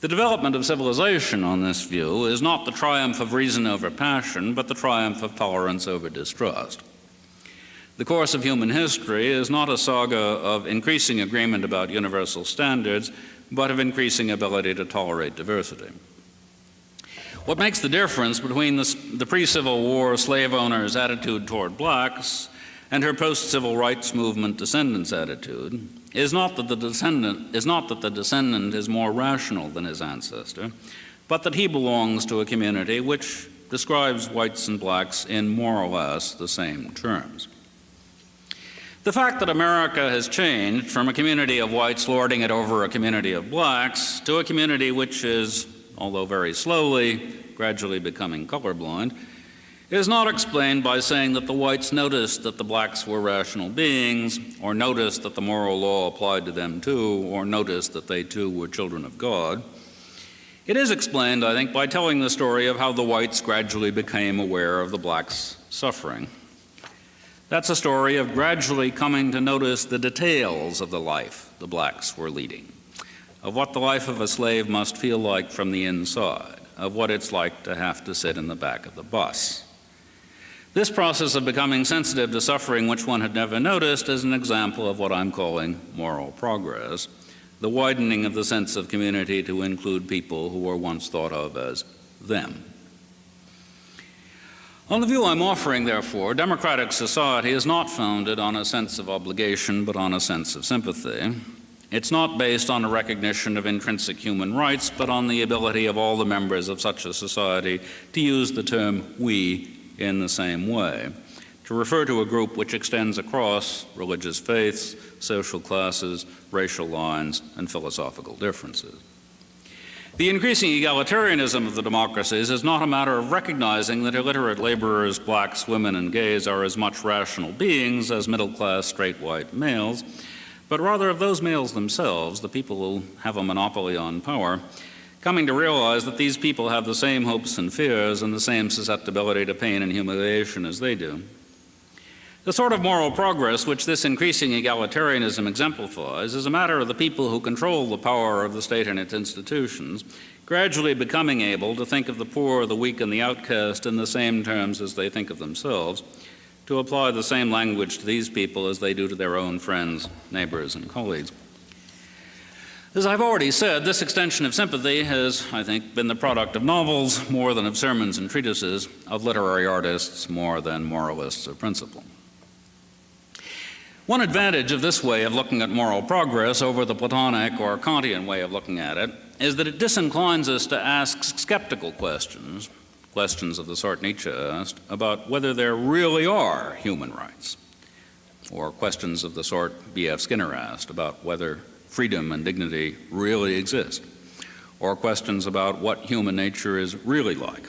The development of civilization on this view is not the triumph of reason over passion, but the triumph of tolerance over distrust. The course of human history is not a saga of increasing agreement about universal standards, but of increasing ability to tolerate diversity. What makes the difference between the pre-Civil War slave owner's attitude toward blacks and her post-civil rights movement descendant's attitude is not that the descendant is more rational than his ancestor, but that he belongs to a community which describes whites and blacks in more or less the same terms. The fact that America has changed from a community of whites lording it over a community of blacks to a community which is, although very slowly, gradually becoming colorblind, is not explained by saying that the whites noticed that the blacks were rational beings, or noticed that the moral law applied to them too, or noticed that they too were children of God. It is explained, I think, by telling the story of how the whites gradually became aware of the blacks' suffering. That's a story of gradually coming to notice the details of the life the blacks were leading, of what the life of a slave must feel like from the inside, of what it's like to have to sit in the back of the bus. This process of becoming sensitive to suffering which one had never noticed is an example of what I'm calling moral progress, the widening of the sense of community to include people who were once thought of as them. On the view I'm offering, therefore, democratic society is not founded on a sense of obligation, but on a sense of sympathy. It's not based on a recognition of intrinsic human rights, but on the ability of all the members of such a society to use the term we in the same way, to refer to a group which extends across religious faiths, social classes, racial lines, and philosophical differences. The increasing egalitarianism of the democracies is not a matter of recognizing that illiterate laborers, blacks, women, and gays are as much rational beings as middle-class, straight white males, but rather of those males themselves, the people who have a monopoly on power, coming to realize that these people have the same hopes and fears and the same susceptibility to pain and humiliation as they do. The sort of moral progress which this increasing egalitarianism exemplifies is a matter of the people who control the power of the state and its institutions gradually becoming able to think of the poor, the weak, and the outcast in the same terms as they think of themselves, to apply the same language to these people as they do to their own friends, neighbors, and colleagues. As I've already said, this extension of sympathy has, I think, been the product of novels more than of sermons and treatises, of literary artists more than moralists of principle. One advantage of this way of looking at moral progress over the Platonic or Kantian way of looking at it is that it disinclines us to ask skeptical questions, questions of the sort Nietzsche asked, about whether there really are human rights, or questions of the sort B.F. Skinner asked about whether freedom and dignity really exist, or questions about what human nature is really like,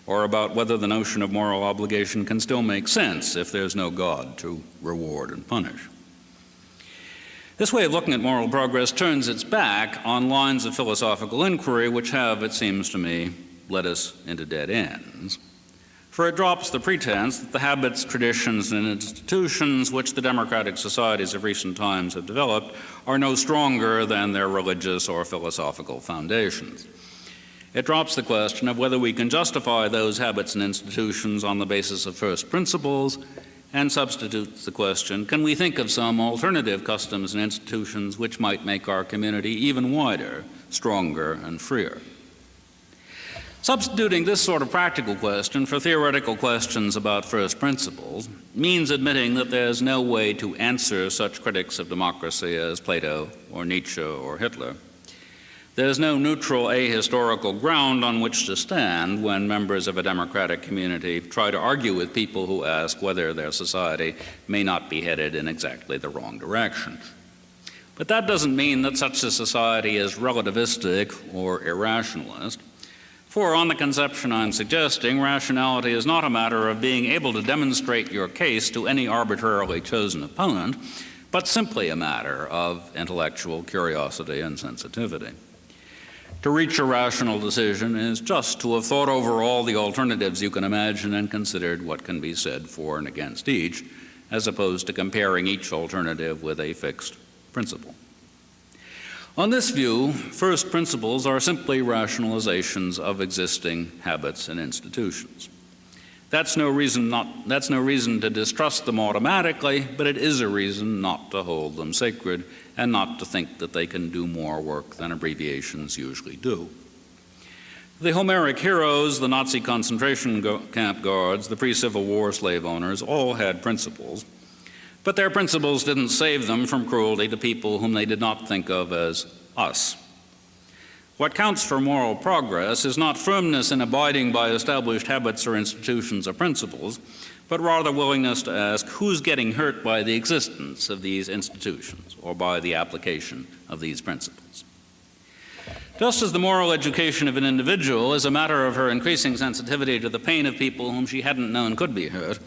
or about whether the notion of moral obligation can still make sense if there's no God to reward and punish. This way of looking at moral progress turns its back on lines of philosophical inquiry which have, it seems to me, led us into dead ends. For it drops the pretense that the habits, traditions, and institutions which the democratic societies of recent times have developed are no stronger than their religious or philosophical foundations. It drops the question of whether we can justify those habits and institutions on the basis of first principles, and substitutes the question, can we think of some alternative customs and institutions which might make our community even wider, stronger, and freer? Substituting this sort of practical question for theoretical questions about first principles means admitting that there's no way to answer such critics of democracy as Plato or Nietzsche or Hitler. There's no neutral ahistorical ground on which to stand when members of a democratic community try to argue with people who ask whether their society may not be headed in exactly the wrong direction. But that doesn't mean that such a society is relativistic or irrationalist. For on the conception I'm suggesting, rationality is not a matter of being able to demonstrate your case to any arbitrarily chosen opponent, but simply a matter of intellectual curiosity and sensitivity. To reach a rational decision is just to have thought over all the alternatives you can imagine and considered what can be said for and against each, as opposed to comparing each alternative with a fixed principle. On this view, first principles are simply rationalizations of existing habits and institutions. That's no reason to distrust them automatically, but it is a reason not to hold them sacred and not to think that they can do more work than abbreviations usually do. The Homeric heroes, the Nazi concentration camp guards, the pre-Civil War slave owners all had principles, but their principles didn't save them from cruelty to people whom they did not think of as us. What counts for moral progress is not firmness in abiding by established habits or institutions or principles, but rather willingness to ask who's getting hurt by the existence of these institutions or by the application of these principles. Just as the moral education of an individual is a matter of her increasing sensitivity to the pain of people whom she hadn't known could be hurt,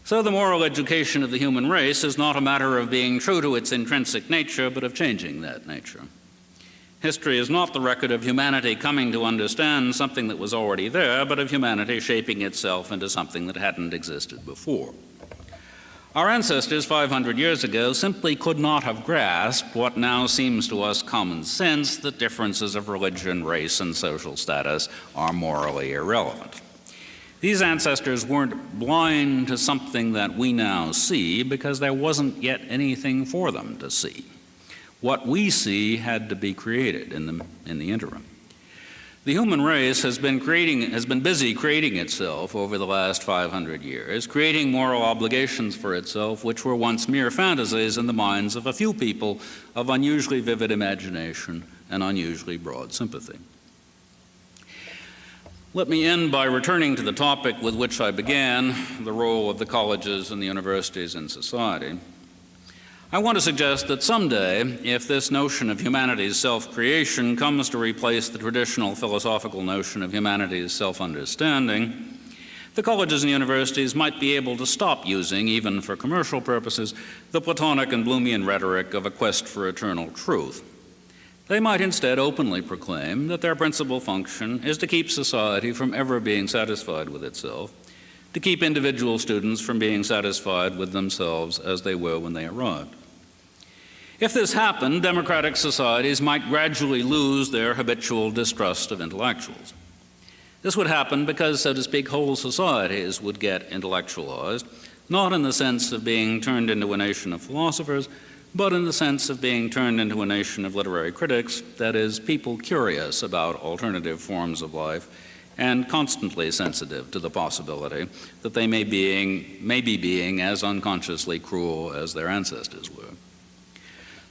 so the moral education of the human race is not a matter of being true to its intrinsic nature, but of changing that nature. History is not the record of humanity coming to understand something that was already there, but of humanity shaping itself into something that hadn't existed before. Our ancestors 500 years ago simply could not have grasped what now seems to us common sense, that differences of religion, race, and social status are morally irrelevant. These ancestors weren't blind to something that we now see because there wasn't yet anything for them to see. What we see had to be created in the interim. The human race has been busy creating itself over the last 500 years, creating moral obligations for itself which were once mere fantasies in the minds of a few people of unusually vivid imagination and unusually broad sympathy. Let me end by returning to the topic with which I began, the role of the colleges and the universities in society. I want to suggest that someday, if this notion of humanity's self-creation comes to replace the traditional philosophical notion of humanity's self-understanding, the colleges and universities might be able to stop using, even for commercial purposes, the Platonic and Bloomian rhetoric of a quest for eternal truth. They might instead openly proclaim that their principal function is to keep society from ever being satisfied with itself, to keep individual students from being satisfied with themselves as they were when they arrived. If this happened, democratic societies might gradually lose their habitual distrust of intellectuals. This would happen because, so to speak, whole societies would get intellectualized, not in the sense of being turned into a nation of philosophers, but in the sense of being turned into a nation of literary critics, that is, people curious about alternative forms of life and constantly sensitive to the possibility that they may be being as unconsciously cruel as their ancestors were.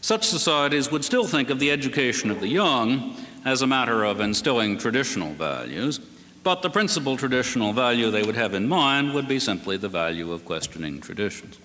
Such societies would still think of the education of the young as a matter of instilling traditional values, but the principal traditional value they would have in mind would be simply the value of questioning traditions.